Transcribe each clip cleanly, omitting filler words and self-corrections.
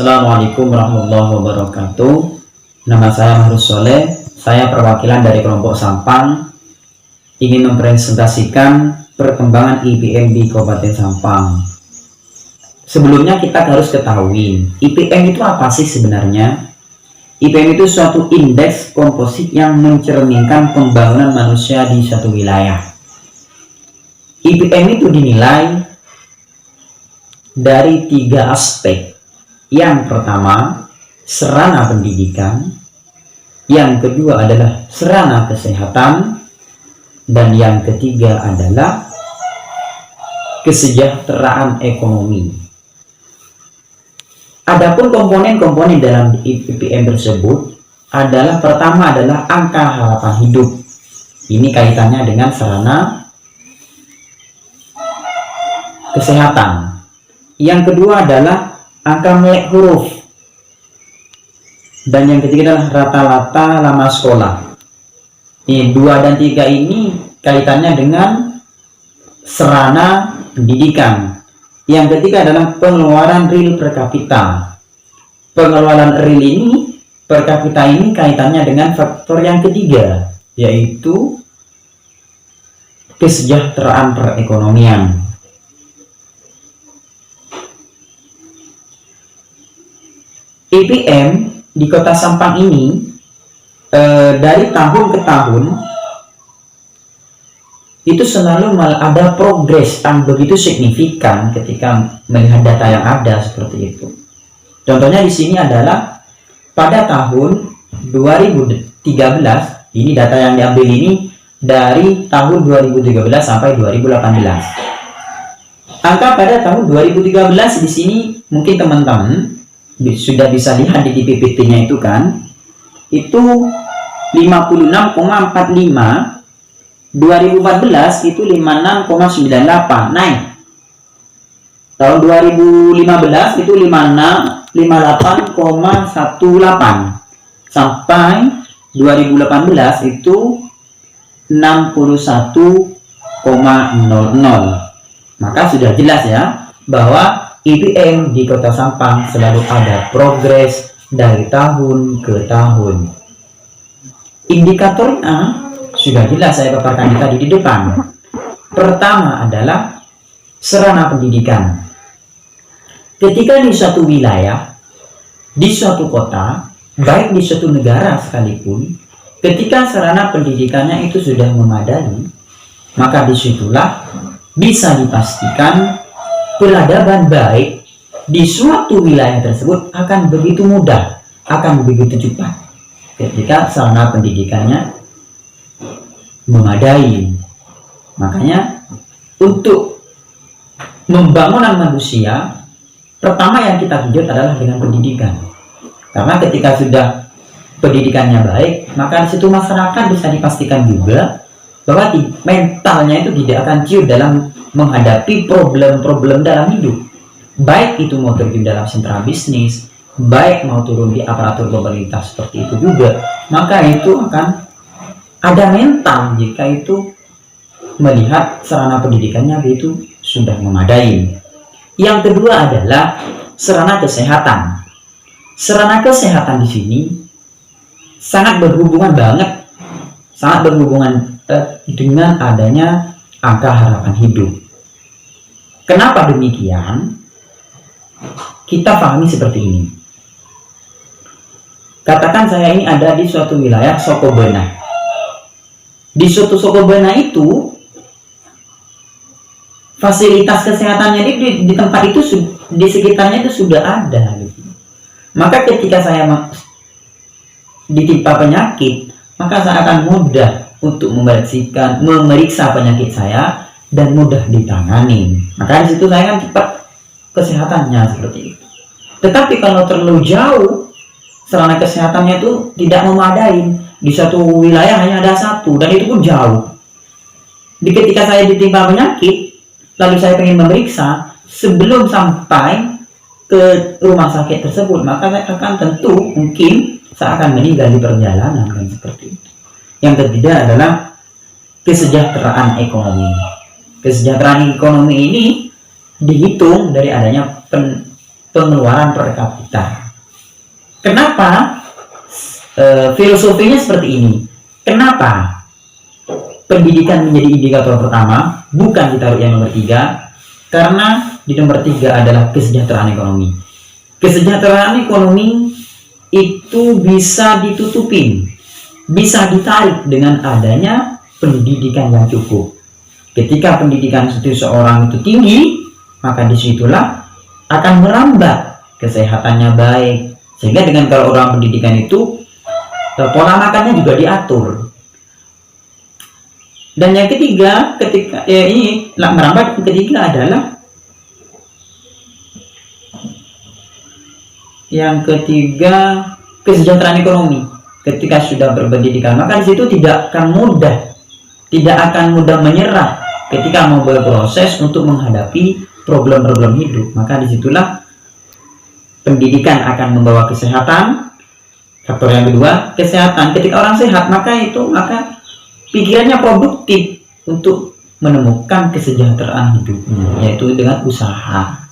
Assalamualaikum warahmatullahi wabarakatuh. Nama saya Mahrus Soleh. Saya perwakilan dari kelompok Sampang, ingin mempresentasikan perkembangan IPM di Kabupaten Sampang. Sebelumnya kita harus ketahui, IPM itu apa sih sebenarnya? IPM itu suatu indeks komposit yang mencerminkan pembangunan manusia di suatu wilayah. IPM itu dinilai dari 3 aspek. Yang pertama, sarana pendidikan. Yang kedua adalah sarana kesehatan. Dan yang ketiga adalah kesejahteraan ekonomi. Adapun komponen-komponen dalam IPM tersebut adalah pertama adalah angka harapan hidup. Ini kaitannya dengan sarana kesehatan. Yang kedua adalah angka melek huruf, dan yang ketiga adalah rata-rata lama sekolah. Ini 2 dan 3 ini kaitannya dengan sarana pendidikan. Yang ketiga adalah pengeluaran real per kapita. Pengeluaran real ini per kapita ini kaitannya dengan faktor yang ketiga, yaitu kesejahteraan perekonomian. IPM di Kota Sampang ini dari tahun ke tahun itu selalu ada progres yang begitu signifikan ketika melihat data yang ada seperti itu. Contohnya di sini adalah pada tahun 2013, ini data yang diambil ini dari tahun 2013 sampai 2018. Angka pada tahun 2013 di sini mungkin teman-teman sudah bisa lihat di PPT-nya itu kan, itu 56,45. 2014 itu 56,98, naik. Tahun 2015 itu 58,18, sampai 2018 itu 61,00. Maka sudah jelas ya bahwa IPM di Kota Sampang selalu ada progres dari tahun ke tahun. Indikatornya sudah jelas saya paparkan tadi di depan. Pertama adalah sarana pendidikan. Ketika di suatu wilayah, di suatu kota, baik di suatu negara sekalipun, ketika sarana pendidikannya itu sudah memadai, maka disitulah bisa dipastikan peradaban baik di suatu wilayah tersebut akan begitu mudah, akan begitu cepat ketika sarana pendidikannya memadai. Makanya untuk pembangunan manusia, pertama yang kita tuju adalah dengan pendidikan. Karena ketika sudah pendidikannya baik, maka di situ masyarakat bisa dipastikan juga bahwa mentalnya itu tidak akan ciut dalam menghadapi problem-problem dalam hidup, baik itu mau terjun dalam sentra bisnis, baik mau turun di aparatur pemerintah seperti itu juga, maka itu akan ada mental jika itu melihat sarana pendidikannya itu sudah memadai. Yang kedua adalah sarana kesehatan. Sarana kesehatan di sini sangat berhubungan banget, sangat berhubungan dengan adanya angka harapan hidup. Kenapa demikian? Kita pahami seperti ini. Katakan saya ini ada di suatu wilayah Sokobena. Di suatu Sokobena itu fasilitas kesehatannya di tempat itu, di sekitarnya itu sudah ada. Maka ketika saya ditimpa penyakit, maka saya akan mudah untuk memeriksa penyakit saya dan mudah ditangani. Maka di situ saya kan cepat kesehatannya seperti itu. Tetapi kalau terlalu jauh, sarana kesehatannya itu tidak memadai. Di satu wilayah hanya ada satu, dan itu pun jauh. Ketika saya ditimpa penyakit, lalu saya ingin memeriksa, sebelum sampai ke rumah sakit tersebut, maka saya akan tentu mungkin saya akan meninggal di perjalanan, kan seperti itu. Yang ketiga adalah kesejahteraan ekonomi. Kesejahteraan ekonomi ini dihitung dari adanya pengeluaran per kapita. Kenapa? Filosofinya seperti ini. Kenapa pendidikan menjadi indikator pertama, bukan ditaruh yang nomor 3? Karena di nomor 3 adalah kesejahteraan ekonomi. Kesejahteraan ekonomi itu bisa ditutupin, bisa ditarik dengan adanya pendidikan yang cukup. Ketika pendidikan seseorang itu tinggi, maka disitulah akan merambat kesehatannya baik. Sehingga dengan kalau orang pendidikan itu pola makannya juga diatur. Dan yang ketiga, ketika ini merambat, yang ketiga adalah kesejahteraan ekonomi. Ketika sudah berpendidikan, maka di situ tidak akan mudah menyerah ketika mau berproses untuk menghadapi problem-problem hidup. Maka disitulah pendidikan akan membawa kesehatan. Faktor yang kedua, kesehatan. Ketika orang sehat, maka pikirannya produktif untuk menemukan kesejahteraan hidupnya, yaitu dengan usaha.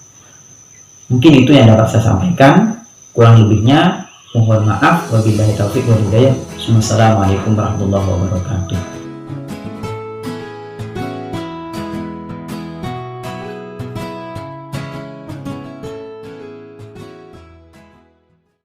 Mungkin itu yang dapat saya sampaikan. Kurang lebihnya mohon maaf. Wabillahi taufiq wal hidayah. Wassalamualaikum warahmatullahi wabarakatuh.